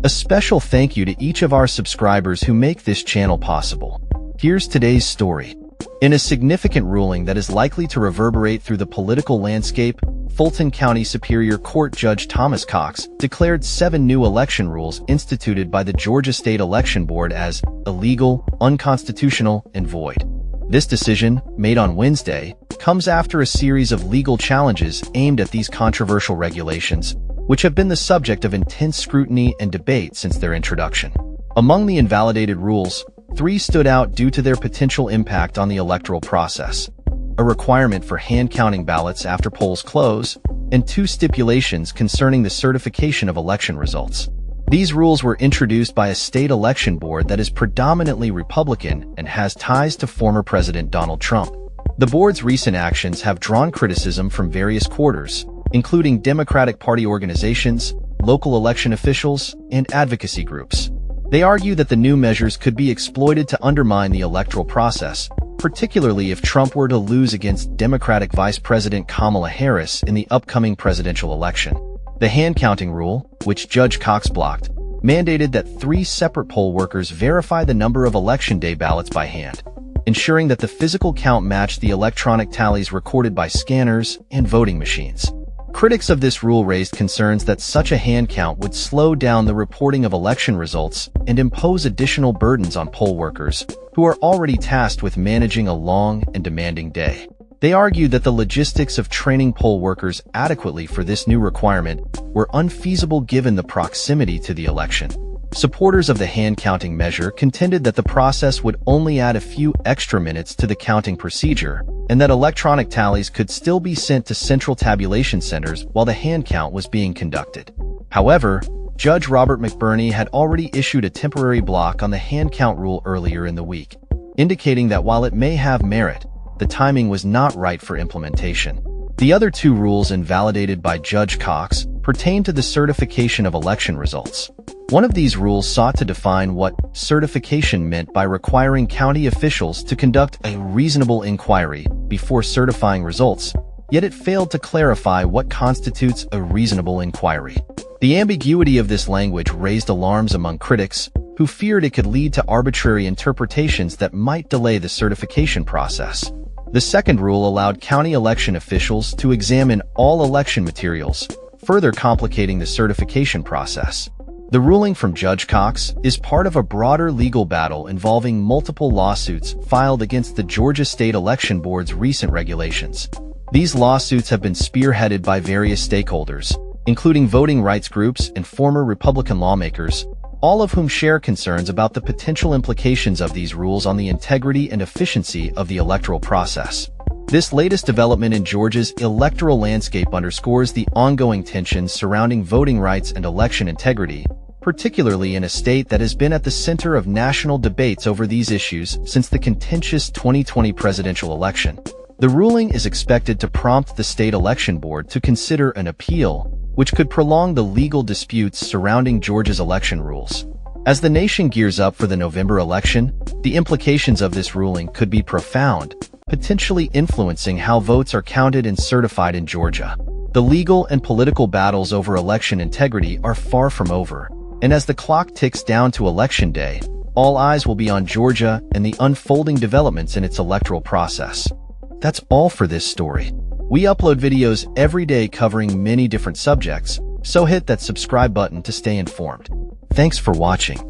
A special thank you to each of our subscribers who make this channel possible. Here's today's story. In a significant ruling that is likely to reverberate through the political landscape, Fulton County Superior Court Judge Thomas Cox declared 7 new election rules instituted by the Georgia State Election Board as illegal, unconstitutional, and void. This decision, made on Wednesday, comes after a series of legal challenges aimed at these controversial regulations, which have been the subject of intense scrutiny and debate since their introduction. Among the invalidated rules, 3 stood out due to their potential impact on the electoral process: a requirement for hand-counting ballots after polls close, and 2 stipulations concerning the certification of election results. These rules were introduced by a state election board that is predominantly Republican and has ties to former President Donald Trump. The board's recent actions have drawn criticism from various quarters, including Democratic Party organizations, local election officials, and advocacy groups. They argue that the new measures could be exploited to undermine the electoral process, particularly if Trump were to lose against Democratic Vice President Kamala Harris in the upcoming presidential election. The hand-counting rule, which Judge Cox blocked, mandated that 3 separate poll workers verify the number of Election Day ballots by hand, ensuring that the physical count matched the electronic tallies recorded by scanners and voting machines. Critics of this rule raised concerns that such a hand count would slow down the reporting of election results and impose additional burdens on poll workers, who are already tasked with managing a long and demanding day. They argued that the logistics of training poll workers adequately for this new requirement were unfeasible given the proximity to the election. Supporters of the hand-counting measure contended that the process would only add a few extra minutes to the counting procedure, and that electronic tallies could still be sent to central tabulation centers while the hand count was being conducted. However, Judge Robert McBurney had already issued a temporary block on the hand count rule earlier in the week, indicating that while it may have merit, the timing was not right for implementation. The other 2 rules invalidated by Judge Cox pertain to the certification of election results. One of these rules sought to define what certification meant by requiring county officials to conduct a reasonable inquiry before certifying results, yet it failed to clarify what constitutes a reasonable inquiry. The ambiguity of this language raised alarms among critics, who feared it could lead to arbitrary interpretations that might delay the certification process. The second rule allowed county election officials to examine all election materials, further complicating the certification process. The ruling from Judge Cox is part of a broader legal battle involving multiple lawsuits filed against the Georgia State Election Board's recent regulations. These lawsuits have been spearheaded by various stakeholders, including voting rights groups and former Republican lawmakers, all of whom share concerns about the potential implications of these rules on the integrity and efficiency of the electoral process. This latest development in Georgia's electoral landscape underscores the ongoing tensions surrounding voting rights and election integrity, particularly in a state that has been at the center of national debates over these issues since the contentious 2020 presidential election. The ruling is expected to prompt the state election board to consider an appeal, which could prolong the legal disputes surrounding Georgia's election rules. As the nation gears up for the November election, the implications of this ruling could be profound, potentially influencing how votes are counted and certified in Georgia. The legal and political battles over election integrity are far from over, and as the clock ticks down to Election Day, all eyes will be on Georgia and the unfolding developments in its electoral process. That's all for this story. We upload videos every day covering many different subjects, so hit that subscribe button to stay informed. Thanks for watching.